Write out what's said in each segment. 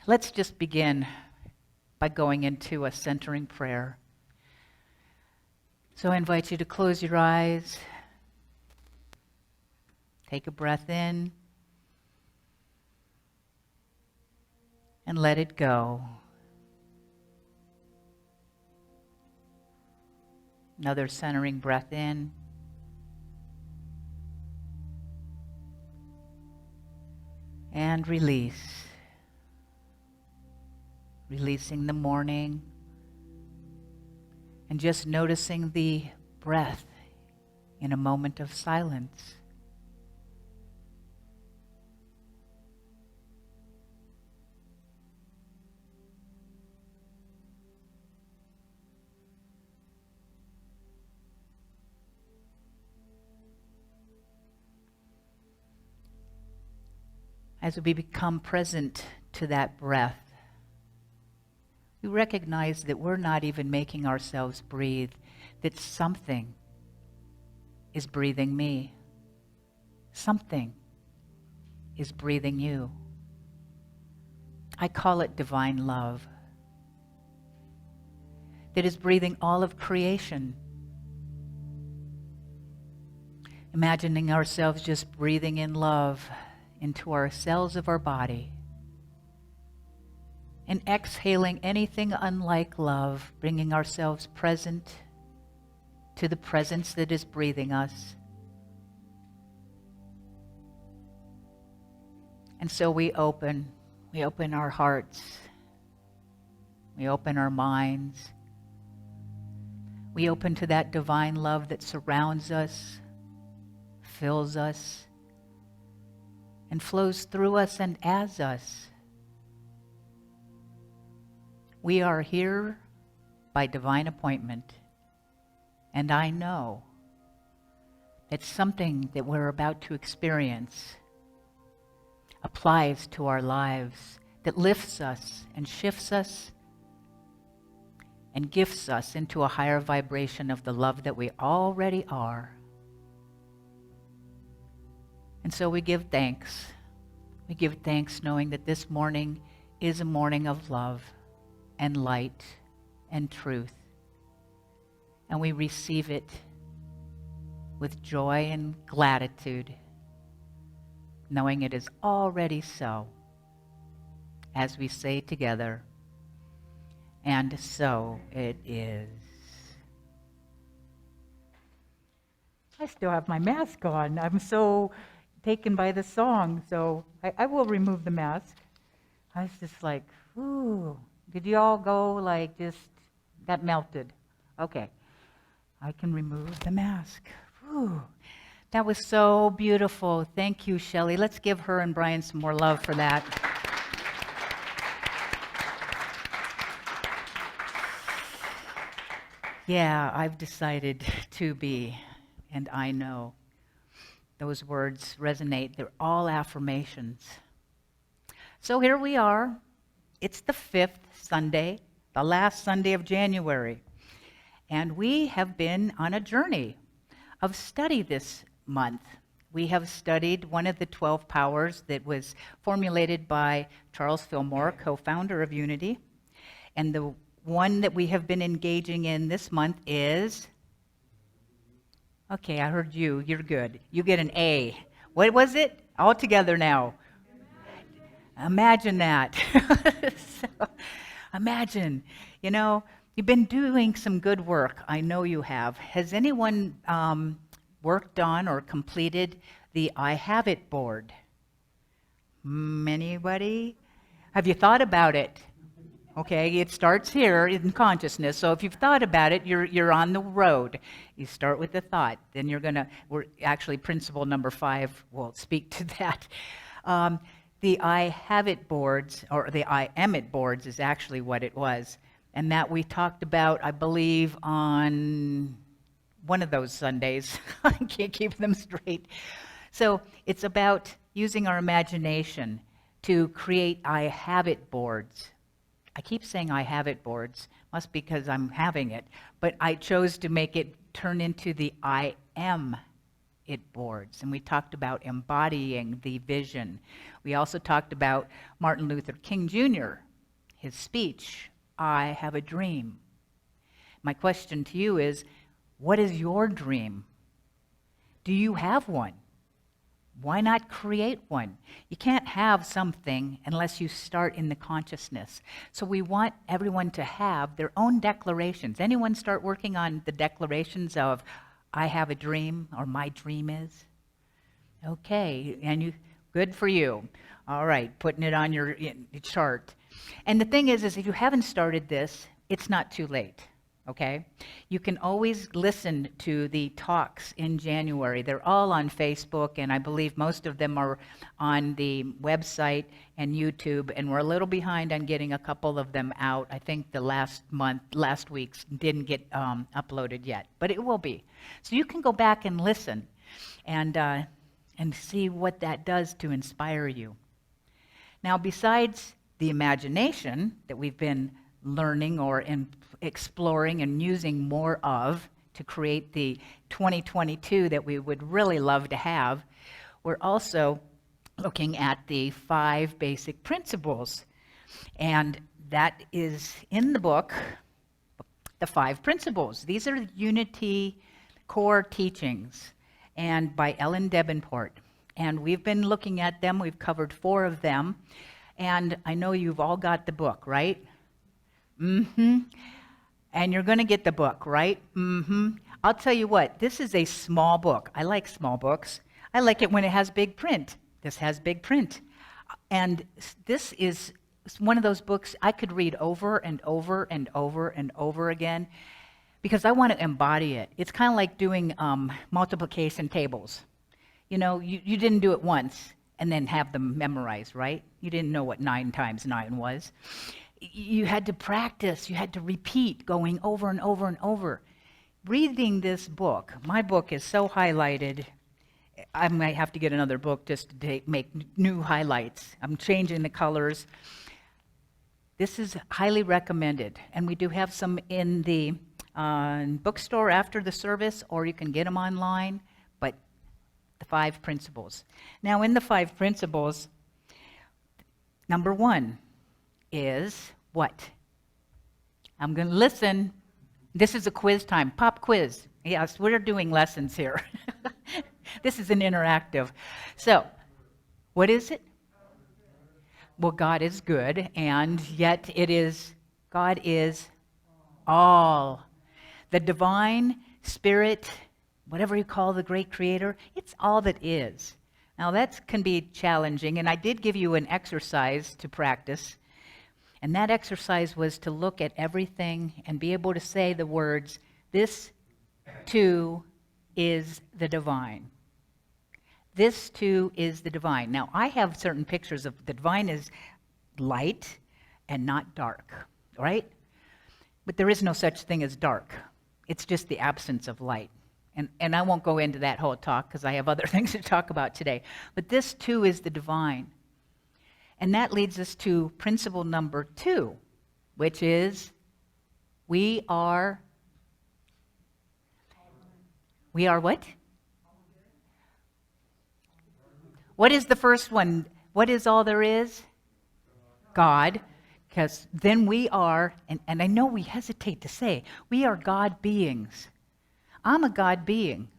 Let's just begin by going into a centering prayer. So I invite you to close your eyes, take a breath in, and let it go. Another centering breath in. And release. Releasing the morning. And just noticing the breath in a moment of silence. As we become present to that breath, we recognize that we're not even making ourselves breathe, that something is breathing me. Something is breathing you. I call it divine love, that is breathing all of creation. Imagining ourselves just breathing in love into our cells of our body, and exhaling anything unlike love, bringing ourselves present to the presence that is breathing us. And so we open our hearts, we open our minds, we open to that divine love that surrounds us, fills us, and flows through us and as us. We are here by divine appointment, and I know that something that we're about to experience applies to our lives, that lifts us and shifts us and gifts us into a higher vibration of the love that we already are. And so we give thanks. We give thanks knowing that this morning is a morning of love and light and truth. And we receive it with joy and gratitude, knowing it is already so, as we say together, and so it is. I still have my mask on. I'm so taken by the song, so I will remove the mask. I was just like, ooh, did you all go like just got melted? Okay, I can remove the mask. Ooh, that was so beautiful. Thank you, Shelley. Let's give her and Brian some more love for that. Yeah, I've decided to be, and I know. Those words resonate. They're all affirmations. So here we are. It's the 5th Sunday, the last Sunday of January. And we have been on a journey of study this month. We have studied one of the 12 powers that was formulated by Charles Fillmore, co-founder of Unity. And the one that we have been engaging in this month is... Okay, I heard you. You're good. You get an A. What was it? All together now. Imagine that. So, imagine. You know, you've been doing some good work. I know you have. Has anyone worked on or completed the I Have It board? Anybody? Have you thought about it? Okay, it starts here in consciousness. So if you've thought about it, you're on the road. You start with the thought. Then we're actually principle number 5 will speak to that. The I Have It boards, or the I Am It boards is actually what it was. And that we talked about, I believe, on one of those Sundays. I can't keep them straight. So it's about using our imagination to create I Have It boards. I keep saying I have it boards, must be because I'm having it, but I chose to make it turn into the I am it boards. And we talked about embodying the vision. We also talked about Martin Luther King Jr., his speech, I have a dream. My question to you is, what is your dream? Do you have one? Why not create one? You can't have something unless you start in the consciousness. So we want everyone to have their own declarations. Anyone start working on the declarations of, I have a dream, or my dream is? Okay, and good for you. All right, putting it on your chart. And the thing is if you haven't started this, it's not too late. Okay? You can always listen to the talks in January. They're all on Facebook, and I believe most of them are on the website and YouTube, and we're a little behind on getting a couple of them out. I think the last week's didn't get uploaded yet, but it will be. So you can go back and listen and see what that does to inspire you. Now, besides the imagination that we've been learning or exploring and using more of to create the 2022 that we would really love to have, we're also looking at the 5 basic principles. And that is in the book, The 5 Principles. These are Unity core teachings, and by Ellen Debenport. And we've been looking at them. We've covered 4 of them. And I know you've all got the book, right? Mm-hmm. And you're going to get the book, right? Mm-hmm. I'll tell you what, this is a small book. I like small books. I like it when it has big print. This has big print. And this is one of those books I could read over and over and over and over again because I want to embody it. It's kind of like doing multiplication tables. You know, you didn't do it once and then have them memorized, right? You didn't know what 9 times 9 was. You had to practice, you had to repeat going over and over and over. Reading this book, my book is so highlighted, I might have to get another book just to make new highlights. I'm changing the colors. This is highly recommended, and we do have some in the bookstore after the service, or you can get them online, but the 5 principles. Now, in the 5 principles, number 1, is what? I'm going to listen. This is a quiz time. Pop quiz. Yes, we're doing lessons here. This is an interactive. So, what is it? Well, God is good, and yet God is all. The divine spirit, whatever you call the great creator, it's all that is. Now, that can be challenging, and I did give you an exercise to practice. And that exercise was to look at everything and be able to say the words, this too is the divine. This too is the divine. Now, I have certain pictures of the divine is light and not dark, right? But there is no such thing as dark. It's just the absence of light. And I won't go into that whole talk because I have other things to talk about today. But this too is the divine. And that leads us to principle number 2, which is we are what? What is the first one? What is all there is? God. Because then we are, and I know we hesitate to say, we are God beings. I'm a God being.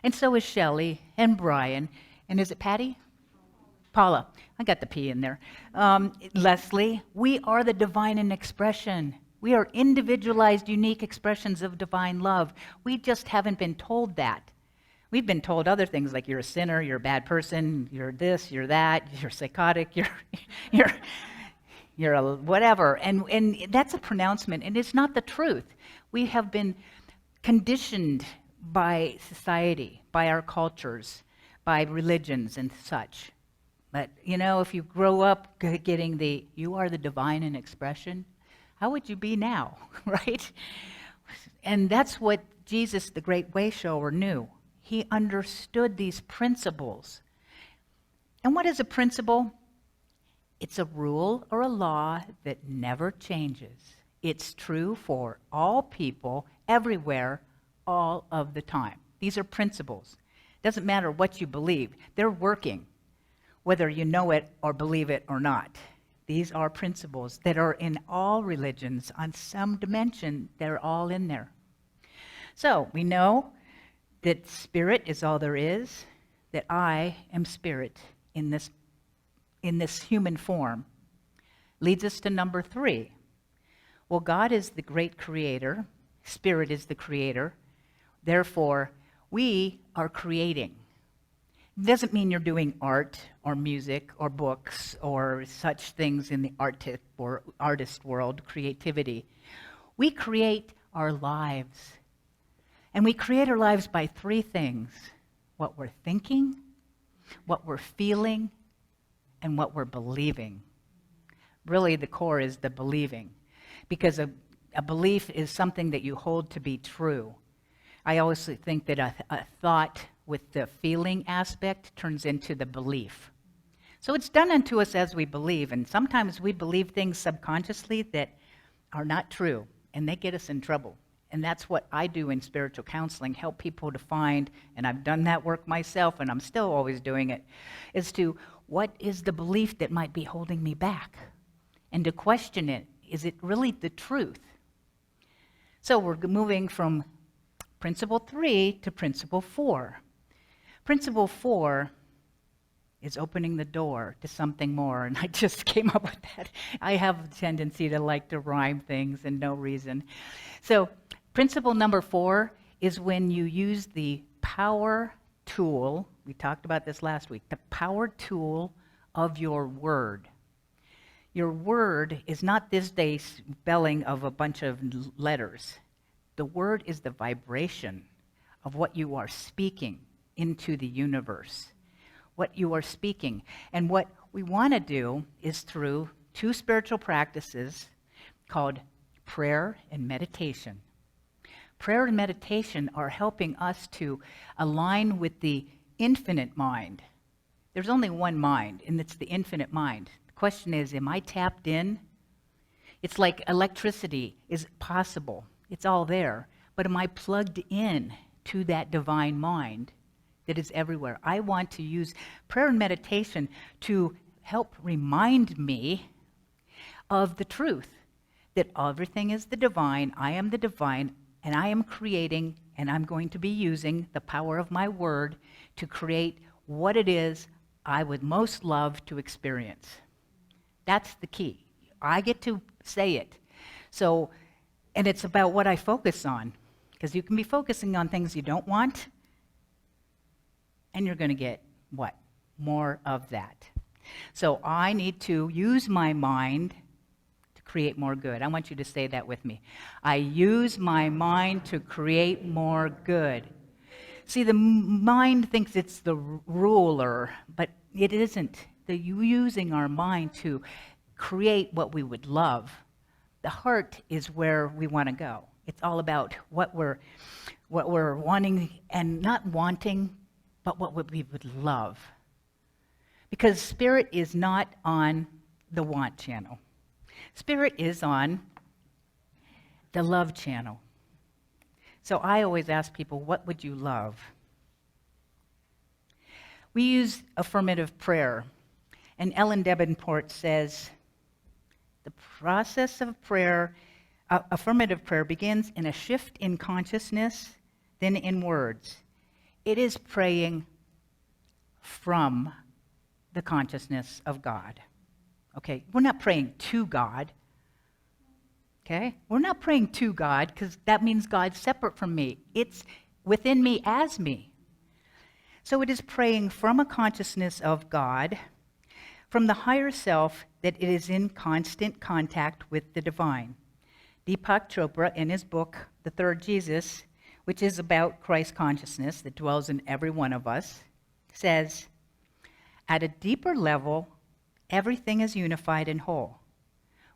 And so is Shelley and Brian. And is it Patty? Paula. I got the P in there. Leslie, we are the divine in expression. We are individualized, unique expressions of divine love. We just haven't been told that. We've been told other things like you're a sinner, you're a bad person, you're this, you're that, you're psychotic, you're a whatever. And that's a pronouncement, and it's not the truth. We have been conditioned by society, by our cultures, by religions and such. But, you know, if you grow up getting you are the divine in expression, how would you be now, right? And that's what Jesus, the great way shower, knew. He understood these principles. And what is a principle? It's a rule or a law that never changes. It's true for all people, everywhere, all of the time. These are principles. Doesn't matter what you believe. They're working, whether you know it or believe it or not. These are principles that are in all religions. On some dimension, they're all in there. So we know that spirit is all there is, that I am spirit in this human form. Leads us to number 3. Well, God is the great creator. Spirit is the creator. Therefore, we are creating. It doesn't mean you're doing art or music or books or such things in the artist world, creativity. We create our lives. And we create our lives by 3 things: what we're thinking, what we're feeling, and what we're believing. Really, the core is the believing, because a belief is something that you hold to be true. I always think that a thought with the feeling aspect turns into the belief. So it's done unto us as we believe, and sometimes we believe things subconsciously that are not true, and they get us in trouble. And that's what I do in spiritual counseling, help people to find, and I've done that work myself, and I'm still always doing it, is to what is the belief that might be holding me back? And to question it, is it really the truth? So we're moving from principle 3 to principle 4. Principle 4 is opening the door to something more, and I just came up with that. I have a tendency to like to rhyme things and no reason. So principle number 4 is when you use the power tool. We talked about this last week. The power tool of your word. Your word is not this day spelling of a bunch of letters. The word is the vibration of what you are speaking into the universe. What you are speaking. And what we want to do is through 2 spiritual practices called prayer and meditation. Prayer and meditation are helping us to align with the infinite mind. There's only one mind, and it's the infinite mind. The question is, am I tapped in? It's like electricity is possible. It's all there. But am I plugged in to that divine mind that is everywhere? I want to use prayer and meditation to help remind me of the truth, that everything is the divine, I am the divine, and I am creating, and I'm going to be using the power of my word to create what it is I would most love to experience. That's the key. I get to say it. So, and it's about what I focus on, because you can be focusing on things you don't want, and you're going to get what? More of that. So I need to use my mind to create more good. I want you to say that with me. I use my mind to create more good. See, the mind thinks it's the ruler, but it isn't. Using our mind to create what we would love. The heart is where we want to go. It's all about what we're wanting, and not wanting, but what we would love. Because spirit is not on the want channel. Spirit is on the love channel. So I always ask people, what would you love? We use affirmative prayer. And Ellen Davenport says, the process of prayer, affirmative prayer, begins in a shift in consciousness, then in words. It is praying from the consciousness of God. Okay, we're not praying to God. Okay, we're not praying to God, because that means God's separate from me. It's within me as me. So it is praying from a consciousness of God, from the higher self, that it is in constant contact with the divine. Deepak Chopra, in his book, The Third Jesus, which is about Christ consciousness that dwells in every one of us, says, at a deeper level, everything is unified and whole.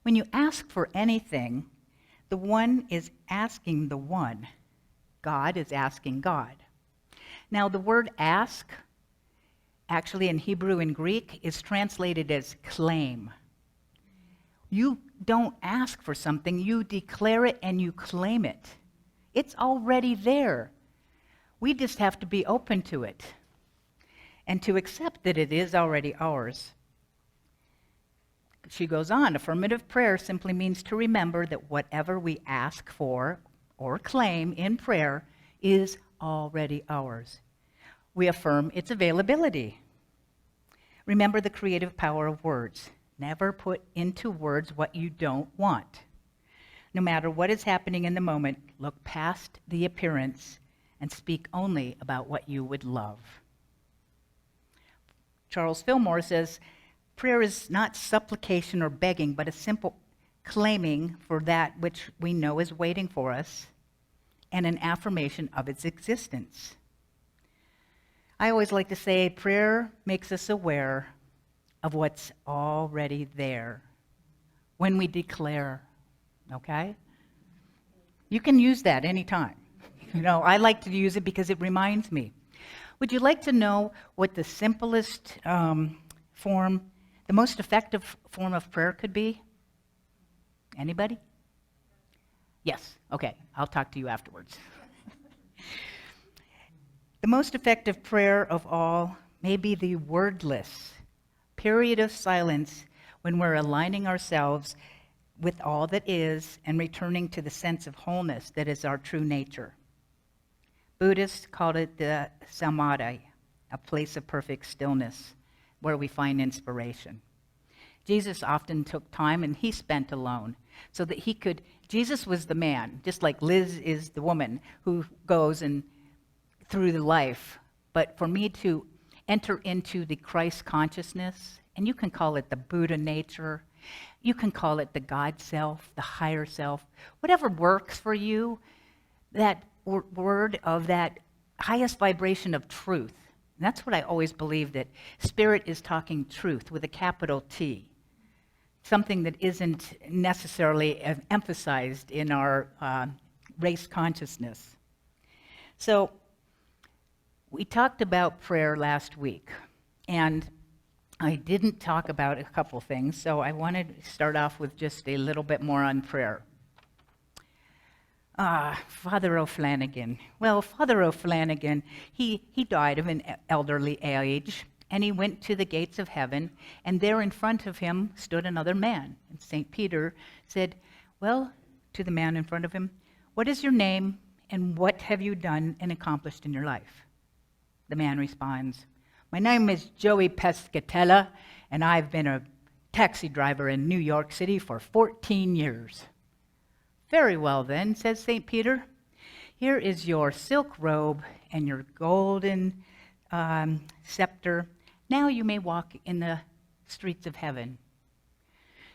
When you ask for anything, the one is asking the one. God is asking God. Now, the word ask, actually in Hebrew and Greek, is translated as claim. You don't ask for something, you declare it and you claim it. It's already there. We just have to be open to it and to accept that it is already ours. She goes on, affirmative prayer simply means to remember that whatever we ask for or claim in prayer is already ours. We affirm its availability. Remember the creative power of words. Never put into words what you don't want. No matter what is happening in the moment, look past the appearance and speak only about what you would love. Charles Fillmore says, prayer is not supplication or begging, but a simple claiming for that which we know is waiting for us and an affirmation of its existence. I always like to say prayer makes us aware of what's already there when we declare, okay? You can use that anytime. I like to use it because it reminds me. Would you like to know what the simplest form, the most effective form of prayer could be? Anybody? Yes. Okay. I'll talk to you afterwards. The most effective prayer of all may be the wordless period of silence when we're aligning ourselves with all that is and returning to the sense of wholeness that is our true nature. Buddhists called it the samadhi, a place of perfect stillness where we find inspiration. Jesus often took time and he spent alone so that he could, Jesus was the man, just like Liz is the woman who goes and through the life. But for me to enter into the Christ consciousness, and you can call it the Buddha nature, you can call it the God self, the higher self, whatever works for you, that word of that highest vibration of truth. And that's what I always believe, that Spirit is talking truth with a capital T, something that isn't necessarily emphasized in our race consciousness. So we talked about prayer last week, and I didn't talk about a couple things, so I wanted to start off with just a little bit more on prayer. Father O'Flanagan. Well, Father O'Flanagan, he died of an elderly age, and he went to the gates of heaven, and there in front of him stood another man. And St. Peter said, well, to the man in front of him, what is your name, and what have you done and accomplished in your life? The man responds, my name is Joey Pescatella, and I've been a taxi driver in New York City for 14 years. Very well then, says St. Peter. Here is your silk robe and your golden scepter. Now you may walk in the streets of heaven.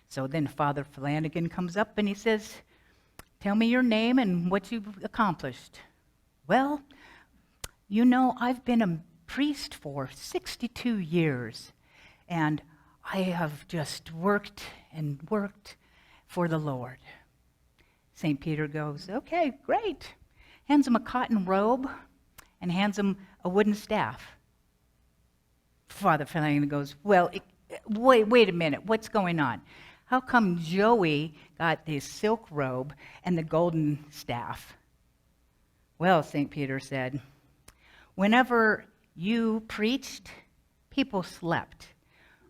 So then Father Flanagan comes up and he says, tell me your name and what you've accomplished. Well, I've been a priest for 62 years, and I have just worked and worked for the Lord. St. Peter goes, okay, great. Hands him a cotton robe and hands him a wooden staff. Father Flanagan goes, well, wait a minute, what's going on? How come Joey got the silk robe and the golden staff? Well, St. Peter said, whenever you preached, people slept.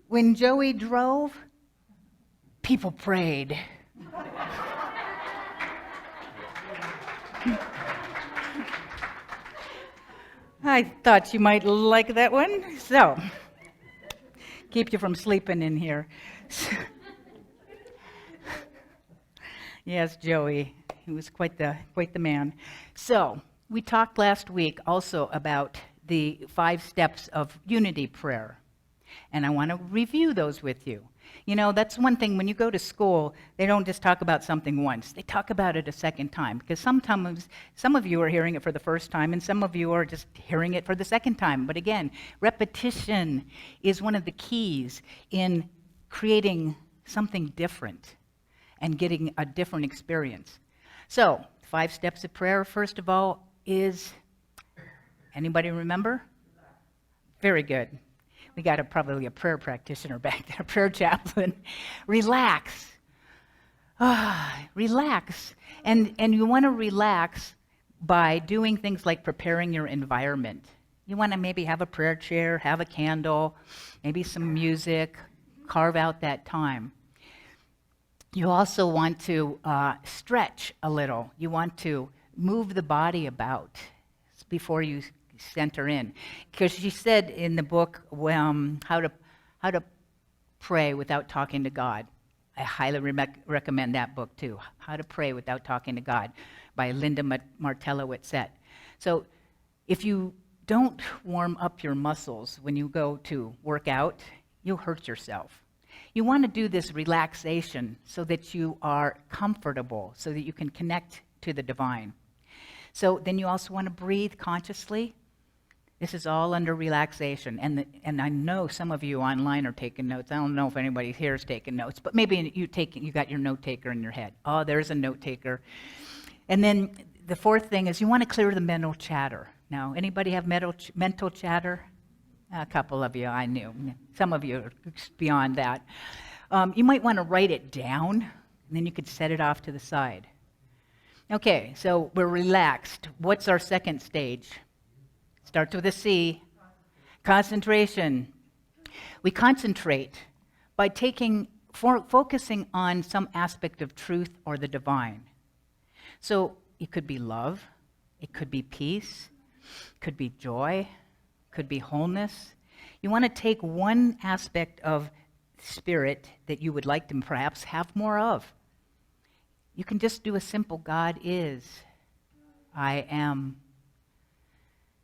When Joey drove, people prayed. I thought you might like that one. So, keep you from sleeping in here. Yes, Joey, he was quite the man. So, we talked last week also about the 5 steps of unity prayer, and I want to review those with you. That's one thing, when you go to school, they don't just talk about something once. They talk about it a second time, because sometimes some of you are hearing it for the first time, and some of you are just hearing it for the second time. But again, repetition is one of the keys in creating something different and getting a different experience. So, 5 steps of prayer, first of all, is, anybody remember? Very good. We got probably a prayer practitioner back there, a prayer chaplain. Relax. Relax. And you want to relax by doing things like preparing your environment. You want to maybe have a prayer chair, have a candle, maybe some music, carve out that time. You also want to stretch a little. You want to move the body about before you center in. Because she said in the book how to pray without talking to God. I highly recommend that book too, How to Pray Without Talking to God by Linda Martello-Witzett. So if you don't warm up your muscles when you go to work out, you'll hurt yourself. You want to do this relaxation so that you are comfortable, so that you can connect to the divine. So then you also want to breathe consciously. This is all under relaxation. And I know some of you online are taking notes. I don't know if anybody here is taking notes, but maybe you got your note taker in your head. Oh, there's a note taker. And then the fourth thing is you want to clear the mental chatter. Now, anybody have mental chatter? A couple of you, I knew. Some of you are beyond that. You might want to write it down, and then you could set it off to the side. Okay, so we're relaxed. What's our second stage? Starts with a C. Concentration. We concentrate by focusing on some aspect of truth or the divine. So it could be love, it could be peace, it could be joy, could be wholeness. You want to take one aspect of spirit that you would like to perhaps have more of. You can just do a simple God is, I am.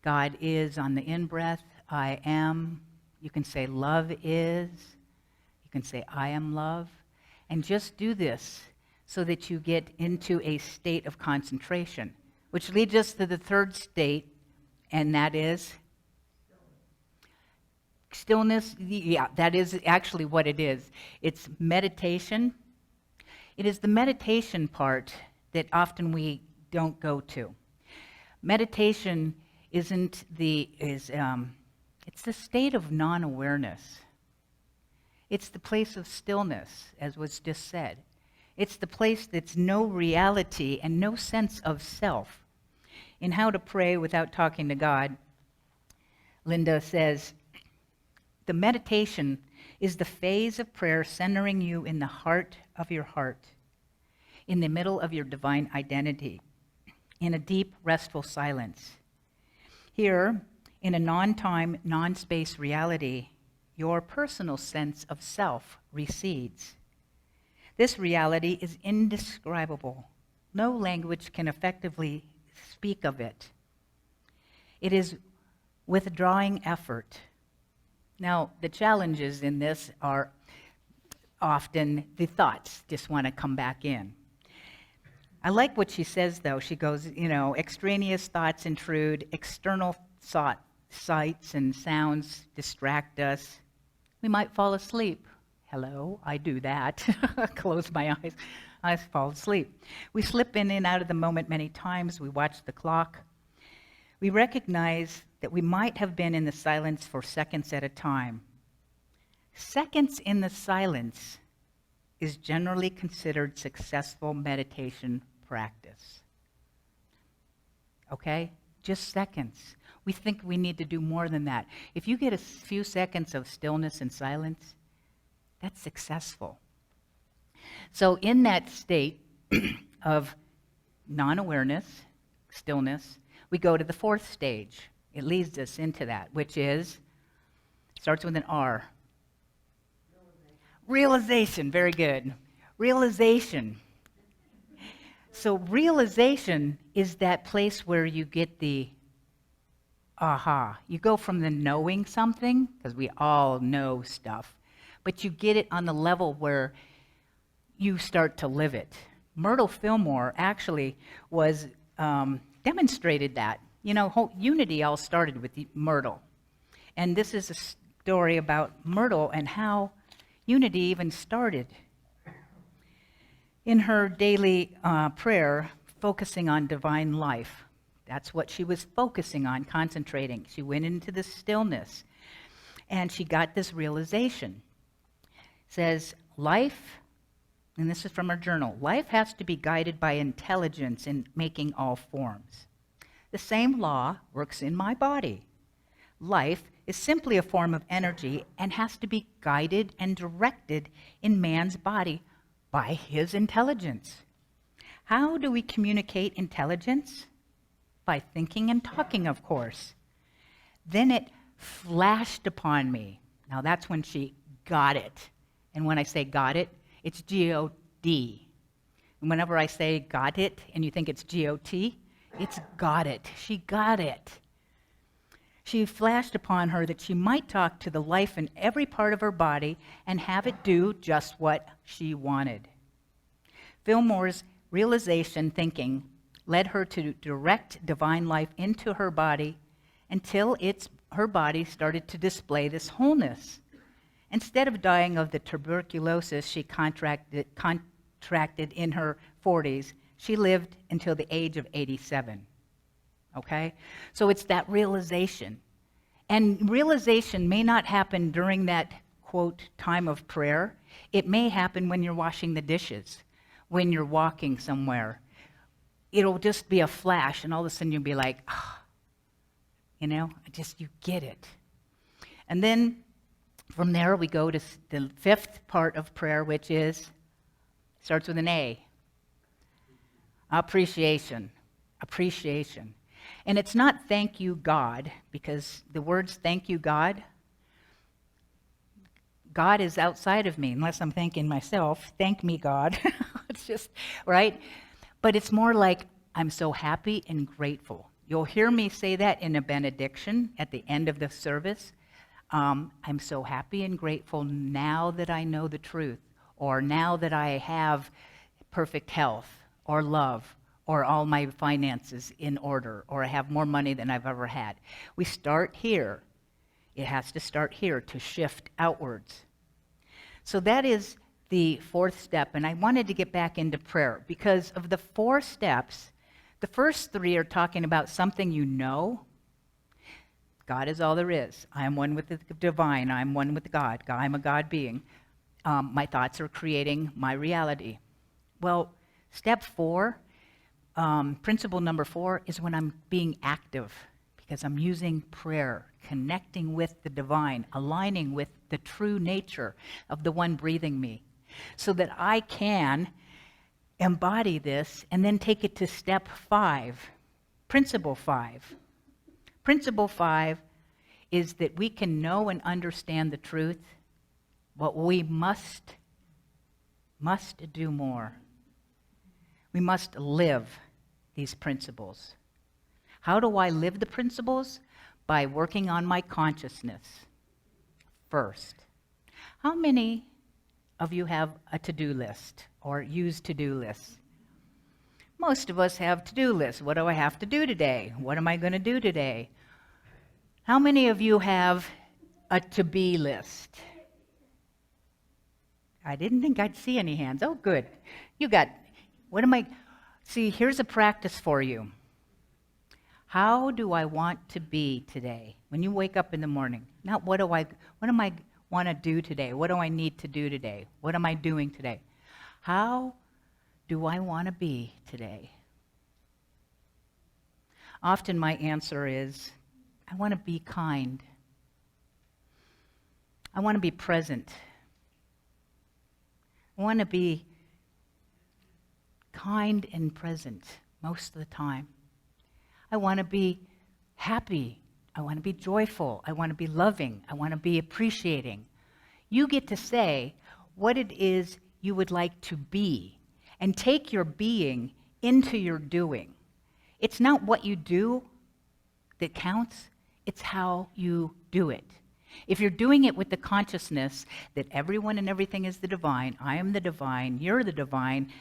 God is on the in-breath, I am. You can say love is. You can say I am love. And just do this so that you get into a state of concentration, which leads us to the third state, and that is stillness. Yeah, that is actually what it is. It's meditation. It is the meditation part that often we don't go to. Meditation it's the state of non-awareness. It's the place of stillness, as was just said. It's the place that's no reality and no sense of self. In How to Pray Without Talking to God, Linda says, the meditation is the phase of prayer centering you in the heart of your heart, in the middle of your divine identity, in a deep, restful silence. Here, in a non-time, non-space reality, your personal sense of self recedes. This reality is indescribable. No language can effectively speak of it. It is withdrawing effort. Now, the challenges in this are often the thoughts just want to come back in. I like what she says, though. She goes, extraneous thoughts intrude, external sights and sounds distract us. We might fall asleep. Hello, I do that. Close my eyes, I fall asleep. We slip in and out of the moment many times. We watch the clock. We recognize that we might have been in the silence for seconds at a time. Seconds in the silence is generally considered successful meditation practice. Okay? Just seconds. We think we need to do more than that. If you get a few seconds of stillness and silence, that's successful. So in that state of non-awareness, stillness, we go to the fourth stage. It leads us into that, which starts with an R. Realization, very good. Realization. So realization is that place where you get the aha. You go from the knowing something, because we all know stuff, but you get it on the level where you start to live it. Myrtle Fillmore actually was demonstrated that. Unity all started with Myrtle. And this is a story about Myrtle and how Unity even started. In her daily prayer, focusing on divine life. That's what she was focusing on, concentrating. She went into the stillness, and she got this realization. It says, life, and this is from her journal, life has to be guided by intelligence in making all forms. The same law works in my body. Life is simply a form of energy and has to be guided and directed in man's body by his intelligence. How do we communicate intelligence? By thinking and talking, of course. Then it flashed upon me. Now that's when she got it. And when I say got it, it's G-O-D. And whenever I say got it and you think it's G-O-T, it's got it. She got it. She flashed upon her that she might talk to the life in every part of her body and have it do just what she wanted. Fillmore's realization thinking led her to direct divine life into her body until her body started to display this wholeness. Instead of dying of the tuberculosis she contracted in her 40s, she lived until the age of 87. Okay? So it's that realization. And realization may not happen during that, quote, time of prayer. It may happen when you're washing the dishes, when you're walking somewhere. It'll just be a flash, and all of a sudden you'll be like, you get it. And then from there we go to the fifth part of prayer, which starts with an A. Appreciation. Appreciation. And it's not thank you, God, because the words thank you, God is outside of me, unless I'm thanking myself. Thank me, God. It's just, right? But it's more like, I'm so happy and grateful. You'll hear me say that in a benediction at the end of the service. I'm so happy and grateful now that I know the truth, or now that I have perfect health, or love, or all my finances in order, or I have more money than I've ever had. We start here. It has to start here to shift outwards. So that is the fourth step, and I wanted to get back into prayer because of the 4 steps. The first 3 are talking about something you know. God is all there is. I am one with the divine. I am one with God. I'm a God being. My thoughts are creating my reality. Well, step 4, principle number 4, is when I'm being active because I'm using prayer, connecting with the divine, aligning with the true nature of the one breathing me, so that I can embody this and then take it to step 5, principle 5. Principle 5 is that we can know and understand the truth, but we must do more. We must live these principles. How do I live the principles? By working on my consciousness first. How many of you have a to-do list or use to-do lists? Most of us have to-do lists. What do I have to do today? What am I going to do today? How many of you have a to-be list? I didn't think I'd see any hands. Oh, good. See, here's a practice for you. How do I want to be today? When you wake up in the morning, not what am I want to do today? What do I need to do today? What am I doing today? How do I want to be today? Often my answer is, I want to be kind. I want to be present. I want to be kind and present most of the time. I want to be happy. I want to be joyful. I want to be loving. I want to be appreciating. You get to say what it is you would like to be and take your being into your doing. It's not what you do that counts. It's how you do it. If you're doing it with the consciousness that everyone and everything is the divine, I am the divine, you're the divine,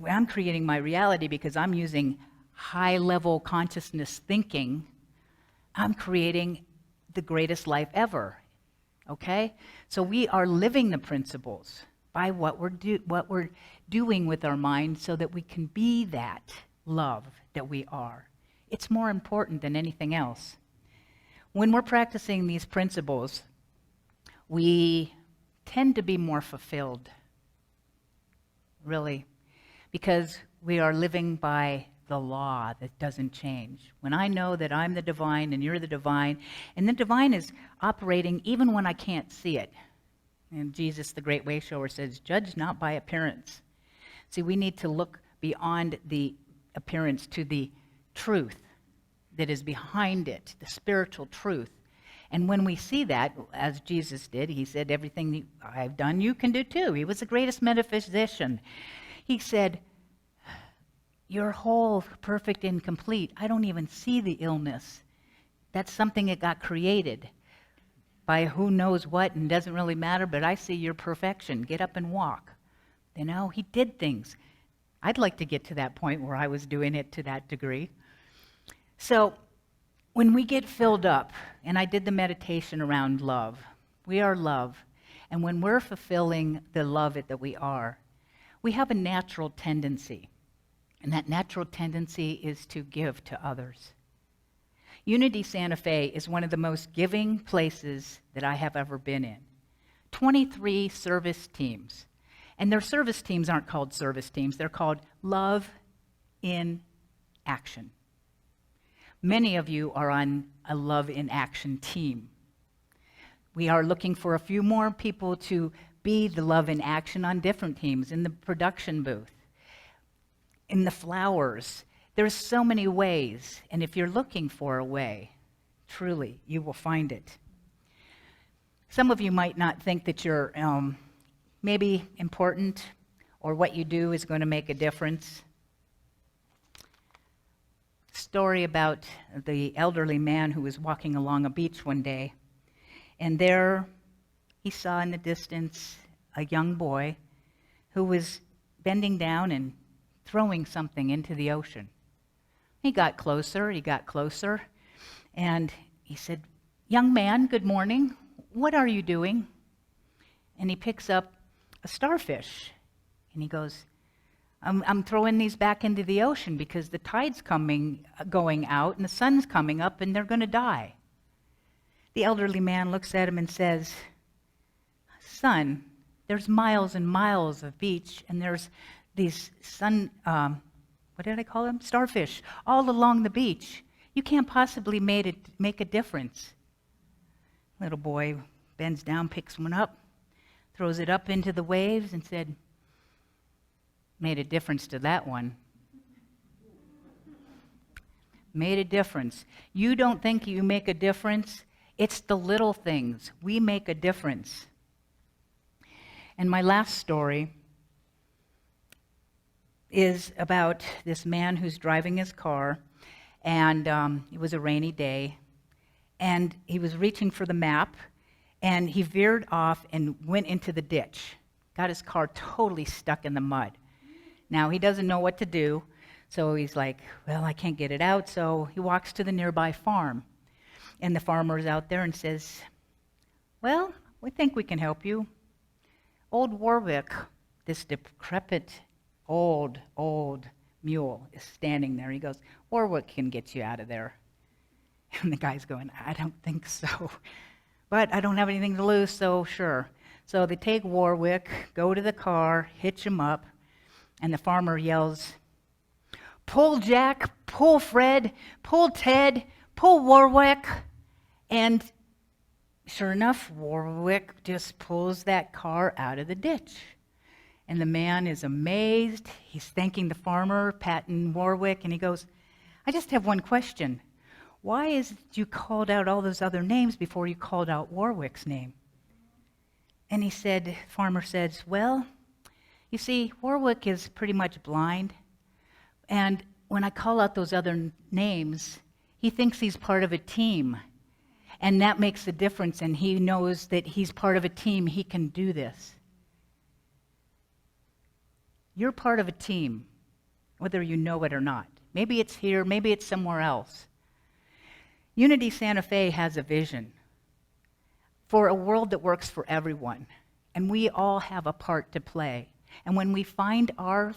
I'm creating my reality because I'm using high-level consciousness thinking, I'm creating the greatest life ever, okay? So we are living the principles by what we're doing with our mind so that we can be that love that we are. It's more important than anything else. When we're practicing these principles, we tend to be more fulfilled, really, because we are living by the law that doesn't change. When I know that I'm the divine and you're the divine, and the divine is operating even when I can't see it. And Jesus, the great way shower, says, judge not by appearance. See, we need to look beyond the appearance to the truth that is behind it, the spiritual truth. And when we see that, as Jesus did, he said, everything I've done, you can do too. He was the greatest metaphysician. He said, you're whole, perfect, and complete. I don't even see the illness. That's something that got created by who knows what and doesn't really matter, but I see your perfection. Get up and walk. You know, he did things. I'd like to get to that point where I was doing it to that degree. So when we get filled up, and I did the meditation around love, we are love. And when we're fulfilling the love that we are, we have a natural tendency. And that natural tendency is to give to others. Unity Santa Fe is one of the most giving places that I have ever been in. 23 service teams. And their service teams aren't called service teams. They're called Love in Action. Many of you are on a Love in Action team. We are looking for a few more people to be the Love in Action on different teams, in the production booth, in the flowers. There's so many ways, and if you're looking for a way, truly, you will find it. Some of you might not think that you're maybe important or what you do is going to make a difference. Story about the elderly man who was walking along a beach one day, and there he saw in the distance a young boy who was bending down and throwing something into the ocean. He got closer, and he said, young man, good morning. What are you doing? And he picks up a starfish, and he goes, I'm throwing these back into the ocean because the tide's going out, and the sun's coming up, and they're going to die. The elderly man looks at him and says, son, there's miles and miles of beach, and there's these what did I call them? Starfish, all along the beach. You can't possibly make a difference. Little boy bends down, picks one up, throws it up into the waves, and said, made a difference to that one. Made a difference. You don't think you make a difference? It's the little things. We make a difference. And my last story is about this man who's driving his car, and it was a rainy day, and he was reaching for the map, and he veered off and went into the ditch, got his car totally stuck in the mud. Now, he doesn't know what to do, so he's like, well, I can't get it out, so he walks to the nearby farm, and the farmer's out there and says, well, we think we can help you. Old Warwick, this decrepit old mule, is standing there. He goes, Warwick can get you out of there. And the guy's going, I don't think so. But I don't have anything to lose, so sure. So they take Warwick, go to the car, hitch him up, and the farmer yells, pull Jack, pull Fred, pull Ted, pull Warwick. And sure enough, Warwick just pulls that car out of the ditch. And the man is amazed. He's thanking the farmer, patting Warwick, and he goes, I just have one question. Why is it you called out all those other names before you called out Warwick's name? And farmer says, well, you see, Warwick is pretty much blind, and when I call out those other names, he thinks he's part of a team, and that makes a difference, and he knows that he's part of a team, he can do this. You're part of a team, whether you know it or not. Maybe it's here, maybe it's somewhere else. Unity Santa Fe has a vision for a world that works for everyone, and we all have a part to play. And when we find our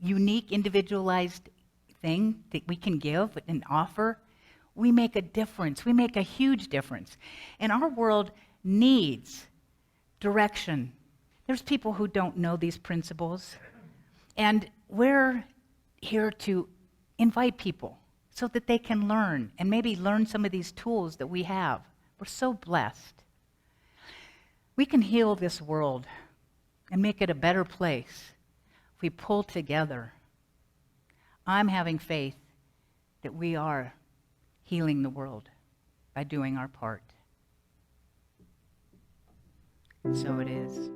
unique, individualized thing that we can give and offer, we make a difference. We make a huge difference. And our world needs direction. There's people who don't know these principles, and we're here to invite people so that they can learn and maybe learn some of these tools that we have. We're so blessed. We can heal this world and make it a better place if we pull together. I'm having faith that we are healing the world by doing our part. And so it is.